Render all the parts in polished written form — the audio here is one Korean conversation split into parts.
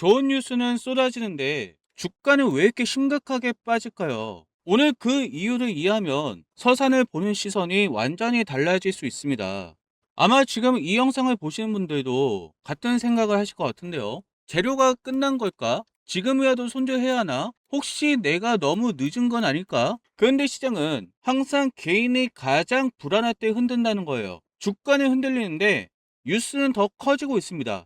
좋은 뉴스는 쏟아지는데 주가는 왜 이렇게 심각하게 빠질까요? 오늘 그 이유를 이해하면 서산을 보는 시선이 완전히 달라질 수 있습니다. 아마 지금 이 영상을 보시는 분들도 같은 생각을 하실 것 같은데요. 재료가 끝난 걸까? 지금이라도 손절해야 하나? 혹시 내가 너무 늦은 건 아닐까? 그런데 시장은 항상 개인이 가장 불안할 때 흔든다는 거예요. 주가는 흔들리는데 뉴스는 더 커지고 있습니다.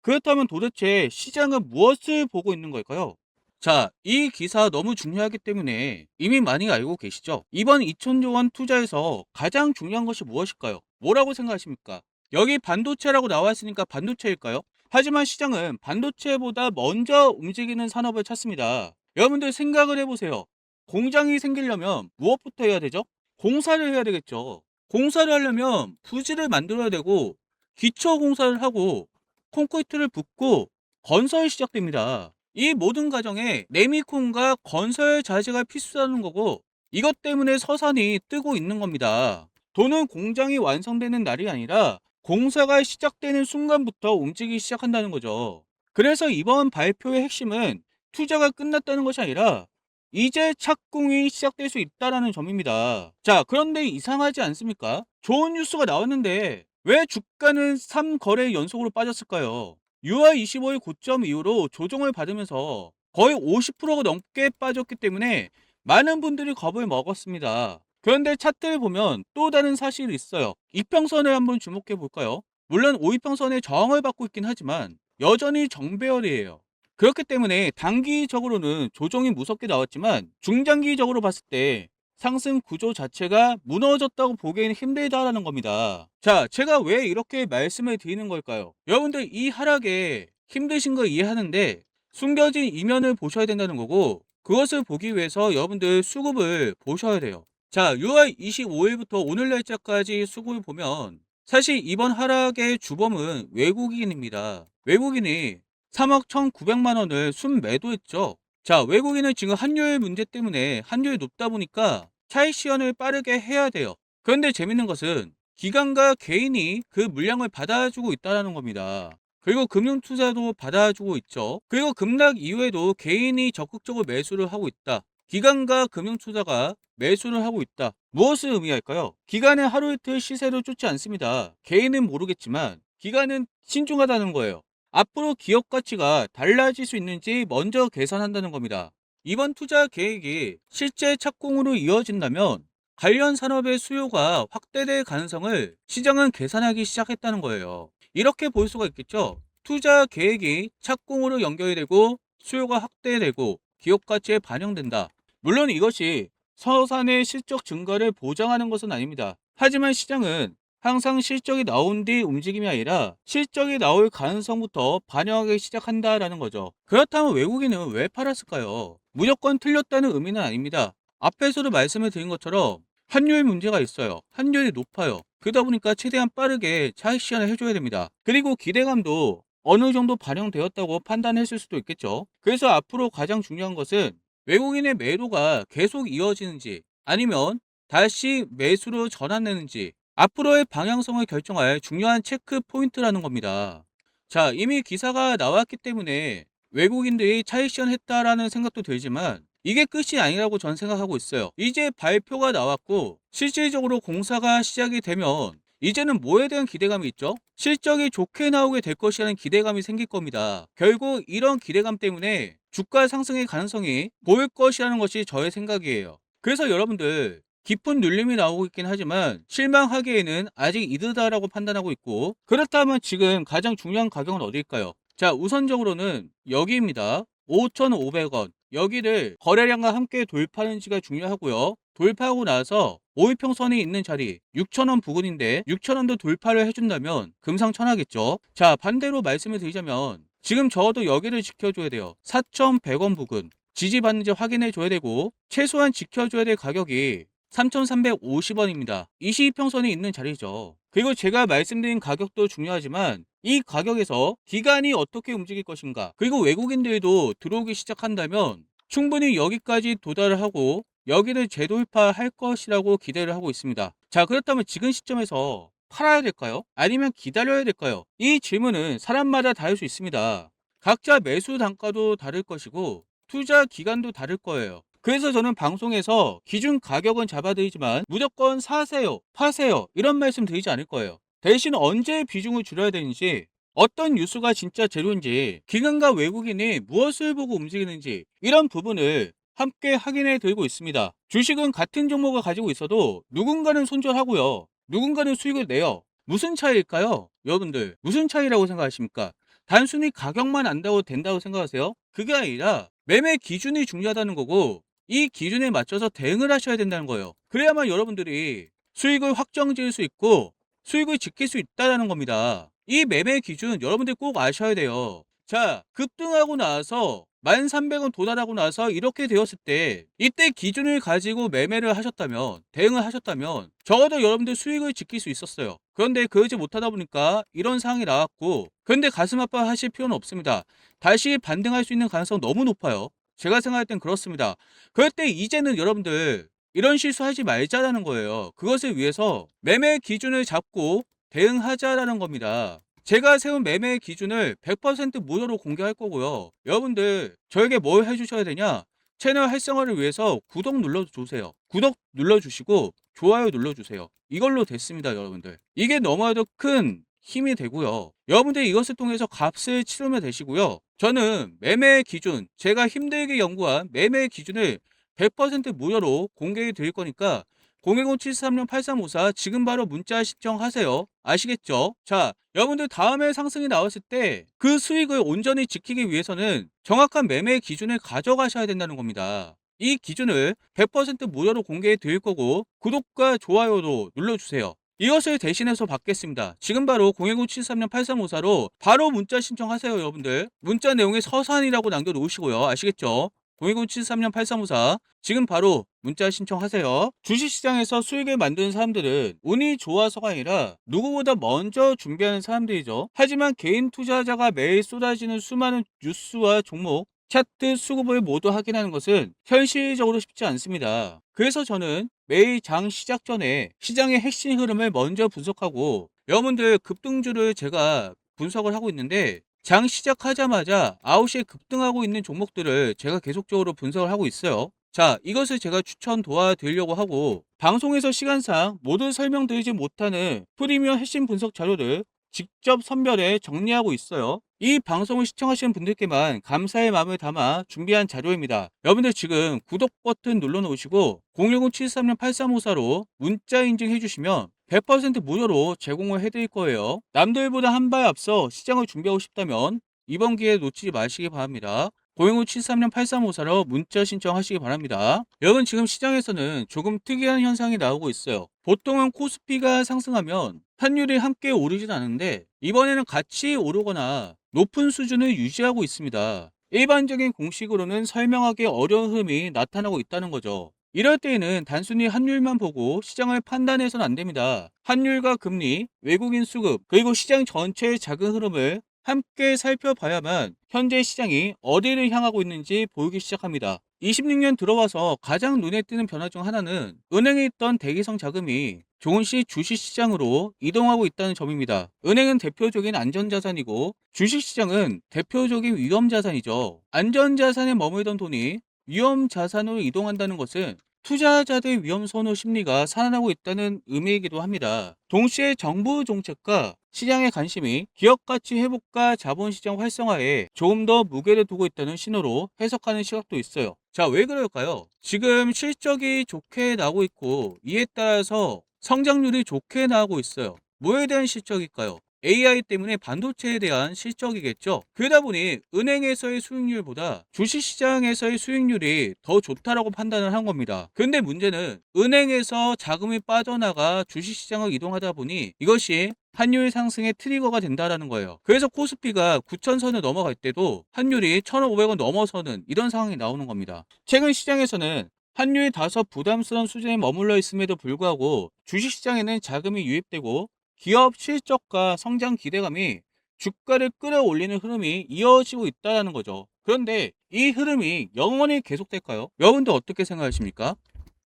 그렇다면 도대체 시장은 무엇을 보고 있는 걸까요? 자, 이 기사 너무 중요하기 때문에 이미 많이 알고 계시죠? 이번 2천조 원 투자에서 가장 중요한 것이 무엇일까요? 뭐라고 생각하십니까? 여기 반도체라고 나와 있으니까 반도체일까요? 하지만 시장은 반도체보다 먼저 움직이는 산업을 찾습니다. 여러분들 생각을 해보세요. 공장이 생기려면 무엇부터 해야 되죠? 공사를 해야 되겠죠. 공사를 하려면 부지를 만들어야 되고 기초 공사를 하고 콘크리트를 붓고 건설이 시작됩니다. 이 모든 과정에 레미콘과 건설 자재가 필수라는 거고 이것 때문에 서산이 뜨고 있는 겁니다. 돈은 공장이 완성되는 날이 아니라 공사가 시작되는 순간부터 움직이기 시작한다는 거죠. 그래서 이번 발표의 핵심은 투자가 끝났다는 것이 아니라 이제 착공이 시작될 수 있다는 점입니다. 자, 그런데 이상하지 않습니까? 좋은 뉴스가 나왔는데 왜 주가는 3거래 연속으로 빠졌을까요? 6월 25일 고점 이후로 조정을 받으면서 거의 50%가 넘게 빠졌기 때문에 많은 분들이 겁을 먹었습니다. 그런데 차트를 보면 또 다른 사실이 있어요. 이평선을 한번 주목해 볼까요? 물론 5이평선에 저항을 받고 있긴 하지만 여전히 정배열이에요. 그렇기 때문에 단기적으로는 조정이 무섭게 나왔지만 중장기적으로 봤을 때 상승 구조 자체가 무너졌다고 보기에는 힘들다라는 겁니다. 자, 제가 왜 이렇게 말씀을 드리는 걸까요? 여러분들 이 하락에 힘드신 거 이해하는데 숨겨진 이면을 보셔야 된다는 거고 그것을 보기 위해서 여러분들 수급을 보셔야 돼요. 자, 6월 25일부터 오늘 날짜까지 수급을 보면 사실 이번 하락의 주범은 외국인입니다. 외국인이 3억 1,900만 원을 순매도했죠. 자, 외국인은 지금 환율 문제 때문에 환율이 높다 보니까 차익 실현을 빠르게 해야 돼요. 그런데 재밌는 것은 기관과 개인이 그 물량을 받아주고 있다는 겁니다. 그리고 금융투자도 받아주고 있죠. 그리고 급락 이후에도 개인이 적극적으로 매수를 하고 있다. 기관과 금융투자가 매수를 하고 있다. 무엇을 의미할까요? 기관은 하루 이틀 시세를 쫓지 않습니다. 개인은 모르겠지만 기관은 신중하다는 거예요. 앞으로 기업 가치가 달라질 수 있는지 먼저 계산한다는 겁니다. 이번 투자 계획이 실제 착공으로 이어진다면 관련 산업의 수요가 확대될 가능성을 시장은 계산하기 시작했다는 거예요. 이렇게 볼 수가 있겠죠. 투자 계획이 착공으로 연결이 되고 수요가 확대되고 기업 가치에 반영된다. 물론 이것이 서산의 실적 증가를 보장하는 것은 아닙니다. 하지만 시장은 항상 실적이 나온 뒤 움직임이 아니라 실적이 나올 가능성부터 반영하기 시작한다라는 거죠. 그렇다면 외국인은 왜 팔았을까요? 무조건 틀렸다는 의미는 아닙니다. 앞에서도 말씀을 드린 것처럼 환율 문제가 있어요. 환율이 높아요. 그러다 보니까 최대한 빠르게 차익 실현을 해줘야 됩니다. 그리고 기대감도 어느 정도 반영되었다고 판단했을 수도 있겠죠. 그래서 앞으로 가장 중요한 것은 외국인의 매도가 계속 이어지는지 아니면 다시 매수로 전환되는지 앞으로의 방향성을 결정할 중요한 체크 포인트라는 겁니다. 자, 이미 기사가 나왔기 때문에 외국인들이 차익 실현했다라는 생각도 들지만 이게 끝이 아니라고 전 생각하고 있어요. 이제 발표가 나왔고 실질적으로 공사가 시작이 되면 이제는 뭐에 대한 기대감이 있죠? 실적이 좋게 나오게 될 것이라는 기대감이 생길 겁니다. 결국 이런 기대감 때문에 주가 상승의 가능성이 보일 것이라는 것이 저의 생각이에요. 그래서 여러분들 깊은 눌림이 나오고 있긴 하지만 실망하기에는 아직 이르다라고 판단하고 있고 그렇다면 지금 가장 중요한 가격은 어디일까요? 자, 우선적으로는 여기입니다. 5,500원. 여기를 거래량과 함께 돌파하는지가 중요하고요. 돌파하고 나서 5일평선이 있는 자리 6,000원 부근인데 6,000원도 돌파를 해준다면 금상첨화겠죠. 자, 반대로 말씀을 드리자면 지금 적어도 여기를 지켜줘야 돼요. 4,100원 부근 지지받는지 확인해 줘야 되고 최소한 지켜줘야 될 가격이 3,350원입니다. 22평선이 있는 자리죠. 그리고 제가 말씀드린 가격도 중요하지만 이 가격에서 기관이 어떻게 움직일 것인가 그리고 외국인들도 들어오기 시작한다면 충분히 여기까지 도달을 하고 여기를 재돌파할 것이라고 기대를 하고 있습니다. 자, 그렇다면 지금 시점에서 팔아야 될까요? 아니면 기다려야 될까요? 이 질문은 사람마다 다를 수 있습니다. 각자 매수 단가도 다를 것이고 투자 기간도 다를 거예요. 그래서 저는 방송에서 기준 가격은 잡아드리지만 무조건 사세요, 파세요 이런 말씀 드리지 않을 거예요. 대신 언제 비중을 줄여야 되는지, 어떤 뉴스가 진짜 재료인지, 기관과 외국인이 무엇을 보고 움직이는지 이런 부분을 함께 확인해 드리고 있습니다. 주식은 같은 종목을 가지고 있어도 누군가는 손절하고요, 누군가는 수익을 내요. 무슨 차이일까요? 여러분들 무슨 차이라고 생각하십니까? 단순히 가격만 안다고 된다고 생각하세요? 그게 아니라 매매 기준이 중요하다는 거고, 이 기준에 맞춰서 대응을 하셔야 된다는 거예요. 그래야만 여러분들이 수익을 확정 지을 수 있고 수익을 지킬 수 있다는 겁니다. 이 매매 기준 여러분들 꼭 아셔야 돼요. 자, 급등하고 나서 13,300원 도달하고 나서 이렇게 되었을 때 이때 기준을 가지고 매매를 하셨다면, 대응을 하셨다면 적어도 여러분들 수익을 지킬 수 있었어요. 그런데 그러지 못하다 보니까 이런 상황이 나왔고, 그런데 가슴 아파하실 필요는 없습니다. 다시 반등할 수 있는 가능성 너무 높아요. 제가 생각할 땐 그렇습니다. 그럴 때 이제는 여러분들 이런 실수하지 말자라는 거예요. 그것을 위해서 매매 기준을 잡고 대응하자라는 겁니다. 제가 세운 매매 기준을 100% 무료로 공개할 거고요. 여러분들 저에게 뭘 해주셔야 되냐? 채널 활성화를 위해서 구독 눌러주세요. 구독 눌러주시고 좋아요 눌러주세요. 이걸로 됐습니다, 여러분들. 이게 너무나도 큰 힘이 되고요. 여러분들이 이것을 통해서 값을 치르면 되시고요. 저는 매매 기준, 제가 힘들게 연구한 매매 기준을 100% 무료로 공개해 드릴 거니까 010-73-8354 지금 바로 문자 신청하세요. 아시겠죠? 자, 여러분들 다음에 상승이 나왔을 때 그 수익을 온전히 지키기 위해서는 정확한 매매 기준을 가져가셔야 된다는 겁니다. 이 기준을 100% 무료로 공개해 드릴 거고 구독과 좋아요로 눌러주세요. 이것을 대신해서 받겠습니다. 지금 바로 010-73-8354로 바로 문자 신청하세요, 여러분들. 문자 내용에 서산이라고 남겨놓으시고요. 아시겠죠? 010-73-8354 지금 바로 문자 신청하세요. 주식시장에서 수익을 만드는 사람들은 운이 좋아서가 아니라 누구보다 먼저 준비하는 사람들이죠. 하지만 개인 투자자가 매일 쏟아지는 수많은 뉴스와 종목, 차트 수급을 모두 확인하는 것은 현실적으로 쉽지 않습니다. 그래서 저는 매일 장 시작 전에 시장의 핵심 흐름을 먼저 분석하고, 여러분들 급등주를 제가 분석을 하고 있는데 장 시작하자마자 9시에 급등하고 있는 종목들을 제가 계속적으로 분석을 하고 있어요. 자, 이것을 제가 추천 도와드리려고 하고, 방송에서 시간상 모두 설명드리지 못하는 프리미엄 핵심 분석 자료를 직접 선별해 정리하고 있어요. 이 방송을 시청하시는 분들께만 감사의 마음을 담아 준비한 자료입니다. 여러분들 지금 구독 버튼 눌러놓으시고 010-73-8354로 문자 인증해 주시면 100% 무료로 제공을 해드릴 거예요. 남들보다 한 발 앞서 시장을 준비하고 싶다면 이번 기회 놓치지 마시기 바랍니다. 010-73-8354로 문자 신청하시기 바랍니다. 여러분 지금 시장에서는 조금 특이한 현상이 나오고 있어요. 보통은 코스피가 상승하면 환율이 함께 오르진 않은데 이번에는 같이 오르거나 높은 수준을 유지하고 있습니다. 일반적인 공식으로는 설명하기 어려운 흐름이 나타나고 있다는 거죠. 이럴 때에는 단순히 환율만 보고 시장을 판단해서는 안 됩니다. 환율과 금리, 외국인 수급, 그리고 시장 전체의 작은 흐름을 함께 살펴봐야만 현재 시장이 어디를 향하고 있는지 보이기 시작합니다. 26년 들어와서 가장 눈에 띄는 변화 중 하나는 은행에 있던 대기성 자금이 조금씩 주식시장으로 이동하고 있다는 점입니다. 은행은 대표적인 안전자산이고 주식시장은 대표적인 위험자산이죠. 안전자산에 머물던 돈이 위험자산으로 이동한다는 것은 투자자들의 위험 선호 심리가 살아나고 있다는 의미이기도 합니다. 동시에 정부 정책과 시장의 관심이 기업 가치 회복과 자본시장 활성화에 조금 더 무게를 두고 있다는 신호로 해석하는 시각도 있어요. 자, 왜 그럴까요? 지금 실적이 좋게 나오고 있고 이에 따라서 성장률이 좋게 나오고 있어요. 뭐에 대한 실적일까요? AI 때문에 반도체에 대한 실적이겠죠. 그러다 보니 은행에서의 수익률보다 주식시장에서의 수익률이 더 좋다라고 판단을 한 겁니다. 근데 문제는 은행에서 자금이 빠져나가 주식시장을 이동하다 보니 이것이 환율 상승의 트리거가 된다라는 거예요. 그래서 코스피가 9,000선을 넘어갈 때도 환율이 1,500원 넘어서는 이런 상황이 나오는 겁니다. 최근 시장에서는 환율이 다소 부담스러운 수준에 머물러 있음에도 불구하고 주식시장에는 자금이 유입되고 기업 실적과 성장 기대감이 주가를 끌어올리는 흐름이 이어지고 있다는 거죠. 그런데 이 흐름이 영원히 계속될까요? 여러분들 어떻게 생각하십니까?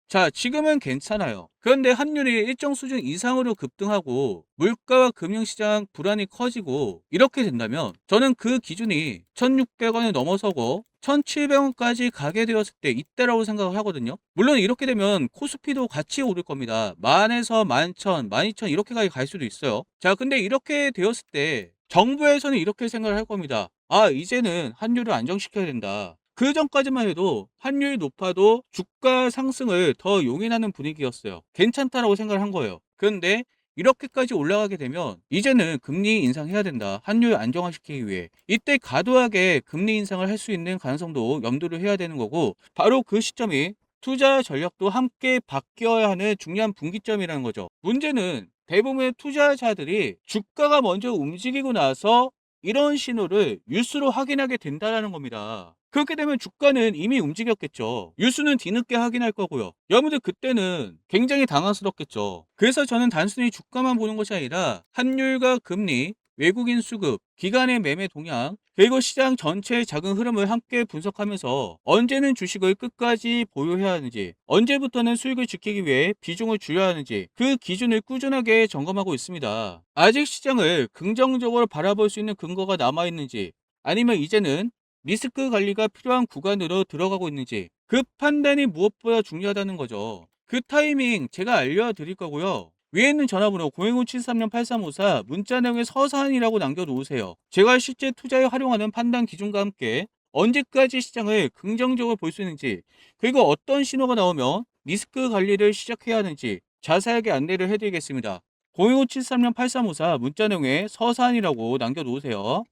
자, 지금은 괜찮아요. 그런데 환율이 일정 수준 이상으로 급등하고 물가와 금융시장 불안이 커지고 이렇게 된다면 저는 그 기준이 1,600원을 넘어서고 1,700원까지 가게 되었을 때 이때라고 생각을 하거든요. 물론 이렇게 되면 코스피도 같이 오를 겁니다. 만에서 11,000, 12,000 이렇게까지 갈 수도 있어요. 자, 근데 이렇게 되었을 때 정부에서는 이렇게 생각을 할 겁니다. 아, 이제는 환율을 안정시켜야 된다. 그 전까지만 해도 환율이 높아도 주가 상승을 더 용인하는 분위기였어요. 괜찮다라고 생각을 한 거예요. 그런데 이렇게까지 올라가게 되면 이제는 금리 인상해야 된다. 환율 안정화시키기 위해. 이때 과도하게 금리 인상을 할 수 있는 가능성도 염두를 해야 되는 거고 바로 그 시점이 투자 전략도 함께 바뀌어야 하는 중요한 분기점이라는 거죠. 문제는 대부분의 투자자들이 주가가 먼저 움직이고 나서 이런 신호를 뉴스로 확인하게 된다는 겁니다. 그렇게 되면 주가는 이미 움직였겠죠. 뉴스는 뒤늦게 확인할 거고요. 여러분들 그때는 굉장히 당황스럽겠죠. 그래서 저는 단순히 주가만 보는 것이 아니라 환율과 금리, 외국인 수급, 기관의 매매 동향, 그리고 시장 전체의 작은 흐름을 함께 분석하면서 언제는 주식을 끝까지 보유해야 하는지, 언제부터는 수익을 지키기 위해 비중을 줄여야 하는지 그 기준을 꾸준하게 점검하고 있습니다. 아직 시장을 긍정적으로 바라볼 수 있는 근거가 남아있는지 아니면 이제는 리스크 관리가 필요한 구간으로 들어가고 있는지 그 판단이 무엇보다 중요하다는 거죠. 그 타이밍 제가 알려드릴 거고요. 위에 있는 전화번호 010-73-8354 문자 내용에 서산이라고 남겨놓으세요. 제가 실제 투자에 활용하는 판단 기준과 함께 언제까지 시장을 긍정적으로 볼 수 있는지 그리고 어떤 신호가 나오면 리스크 관리를 시작해야 하는지 자세하게 안내를 해드리겠습니다. 010-73-8354 문자 내용에 서산이라고 남겨놓으세요.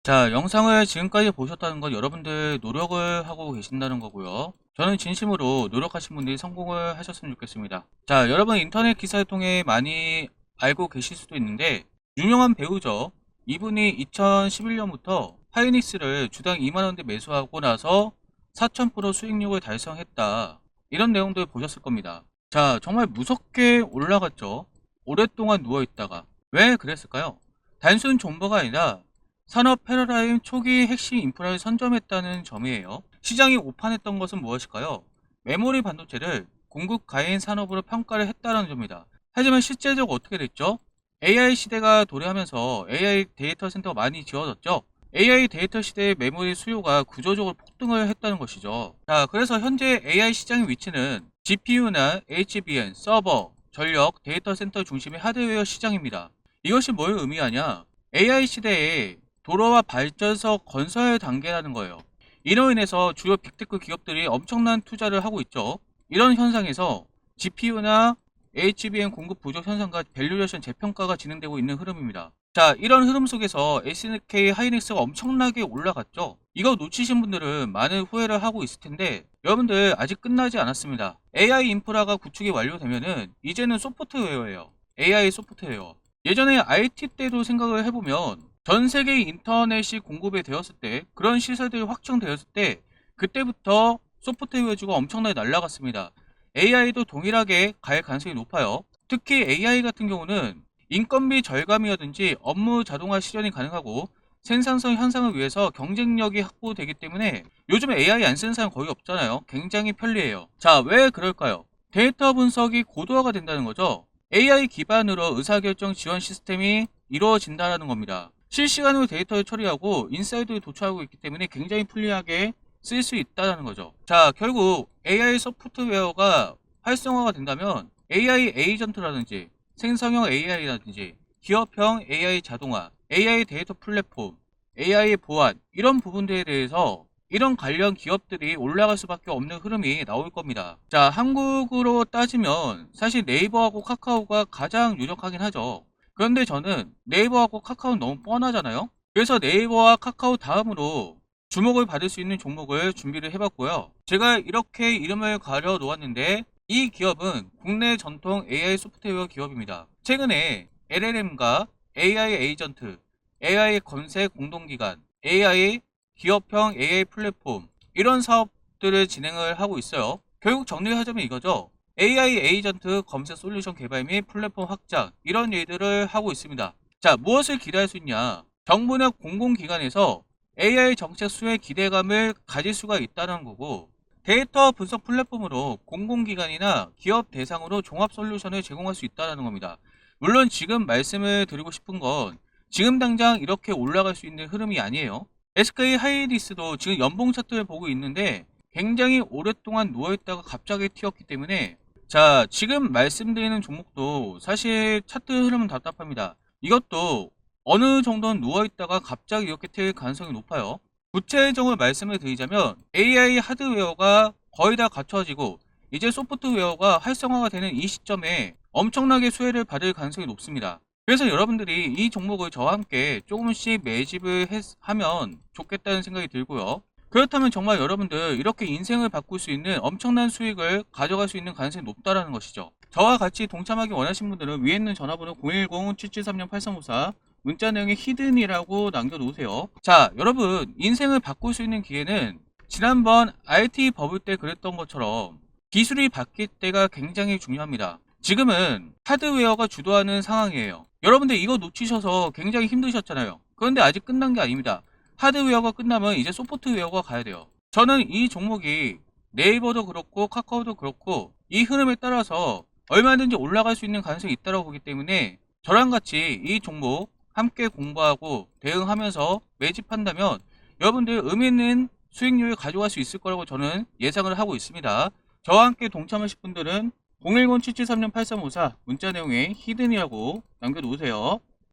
자, 영상을 지금까지 보셨다는 건 여러분들 노력을 하고 계신다는 거고요. 저는 진심으로 노력하신 분들이 성공을 하셨으면 좋겠습니다. 자, 여러분 인터넷 기사를 통해 많이 알고 계실 수도 있는데 유명한 배우죠. 이분이 2011년부터 하이닉스를 주당 2만원대 매수하고 나서 4000% 수익률을 달성했다. 이런 내용들 보셨을 겁니다. 자, 정말 무섭게 올라갔죠. 오랫동안 누워있다가. 왜 그랬을까요? 단순 정보가 아니라 산업 패러다임 초기 핵심 인프라를 선점했다는 점이에요. 시장이 오판했던 것은 무엇일까요? 메모리 반도체를 공급 가해인 산업으로 평가를 했다는 점입니다. 하지만 실제적으로 어떻게 됐죠? AI 시대가 도래하면서 AI 데이터 센터가 많이 지어졌죠? AI 데이터 시대의 메모리 수요가 구조적으로 폭등을 했다는 것이죠. 자, 그래서 현재 AI 시장의 위치는 GPU나 HBM, 서버, 전력, 데이터 센터 중심의 하드웨어 시장입니다. 이것이 뭘 의미하냐? AI 시대에 도로와 발전소 건설 단계라는 거예요. 이로 인해서 주요 빅테크 기업들이 엄청난 투자를 하고 있죠. 이런 현상에서 GPU나 HBM 공급 부족 현상과 밸류레이션 재평가가 진행되고 있는 흐름입니다. 자, 이런 흐름 속에서 SK 하이닉스가 엄청나게 올라갔죠. 이거 놓치신 분들은 많은 후회를 하고 있을 텐데 여러분들 아직 끝나지 않았습니다. AI 인프라가 구축이 완료되면은 이제는 소프트웨어예요. AI 소프트웨어. 예전에 IT 때도 생각을 해보면 전 세계 인터넷이 공급이 되었을 때 그런 시설들이 확충되었을 때 그때부터 소프트웨어주가 엄청나게 날라갔습니다. AI도 동일하게 갈 가능성이 높아요. 특히 AI 같은 경우는 인건비 절감이라든지 업무 자동화 실현이 가능하고 생산성 향상을 위해서 경쟁력이 확보되기 때문에 요즘 AI 안 쓰는 사람 거의 없잖아요. 굉장히 편리해요. 자, 왜 그럴까요? 데이터 분석이 고도화가 된다는 거죠. AI 기반으로 의사결정 지원 시스템이 이루어진다는 겁니다. 실시간으로 데이터를 처리하고 인사이드를 도출하고 있기 때문에 굉장히 편리하게 쓸 수 있다는 거죠. 자, 결국 AI 소프트웨어가 활성화가 된다면 AI 에이전트라든지 생성형 AI라든지 기업형 AI 자동화, AI 데이터 플랫폼, AI 보안 이런 부분들에 대해서 이런 관련 기업들이 올라갈 수밖에 없는 흐름이 나올 겁니다. 자, 한국으로 따지면 사실 네이버하고 카카오가 가장 유력하긴 하죠. 그런데 저는 네이버하고 카카오는 너무 뻔하잖아요. 그래서 네이버와 카카오 다음으로 주목을 받을 수 있는 종목을 준비를 해봤고요. 제가 이렇게 이름을 가려 놓았는데 이 기업은 국내 전통 AI 소프트웨어 기업입니다. 최근에 LLM과 AI 에이전트, AI 검색 공동기관, AI 기업형 AI 플랫폼 이런 사업들을 진행을 하고 있어요. 결국 정리하자면 이거죠. AI 에이전트 검색 솔루션 개발 및 플랫폼 확장 이런 일들을 하고 있습니다. 자, 무엇을 기대할 수 있냐? 정부나 공공기관에서 AI 정책 수혜 기대감을 가질 수가 있다는 거고 데이터 분석 플랫폼으로 공공기관이나 기업 대상으로 종합 솔루션을 제공할 수 있다는 겁니다. 물론 지금 말씀을 드리고 싶은 건 지금 당장 이렇게 올라갈 수 있는 흐름이 아니에요. SK 하이닉스도 지금 연봉 차트를 보고 있는데 굉장히 오랫동안 누워있다가 갑자기 튀었기 때문에 자, 지금 말씀드리는 종목도 사실 차트 흐름은 답답합니다. 이것도 어느 정도는 누워있다가 갑자기 이렇게 튈 가능성이 높아요. 구체적으로 말씀을 드리자면 AI 하드웨어가 거의 다 갖춰지고 이제 소프트웨어가 활성화가 되는 이 시점에 엄청나게 수혜를 받을 가능성이 높습니다. 그래서 여러분들이 이 종목을 저와 함께 조금씩 매집을 하면 좋겠다는 생각이 들고요. 그렇다면 정말 여러분들 이렇게 인생을 바꿀 수 있는 엄청난 수익을 가져갈 수 있는 가능성이 높다는 것이죠. 저와 같이 동참하기 원하시는 분들은 위에 있는 전화번호 010-7736-8354 문자 내용에 히든이라고 남겨놓으세요. 자, 여러분 인생을 바꿀 수 있는 기회는 지난번 IT 버블 때 그랬던 것처럼 기술이 바뀔 때가 굉장히 중요합니다. 지금은 하드웨어가 주도하는 상황이에요. 여러분들 이거 놓치셔서 굉장히 힘드셨잖아요. 그런데 아직 끝난 게 아닙니다. 하드웨어가 끝나면 이제 소프트웨어가 가야 돼요. 저는 이 종목이 네이버도 그렇고 카카오도 그렇고 이 흐름에 따라서 얼마든지 올라갈 수 있는 가능성이 있다고 보기 때문에 저랑 같이 이 종목 함께 공부하고 대응하면서 매집한다면 여러분들 의미 있는 수익률을 가져갈 수 있을 거라고 저는 예상을 하고 있습니다. 저와 함께 동참하실 분들은 010-773-8354 문자 내용에 히든이라고 남겨놓으세요.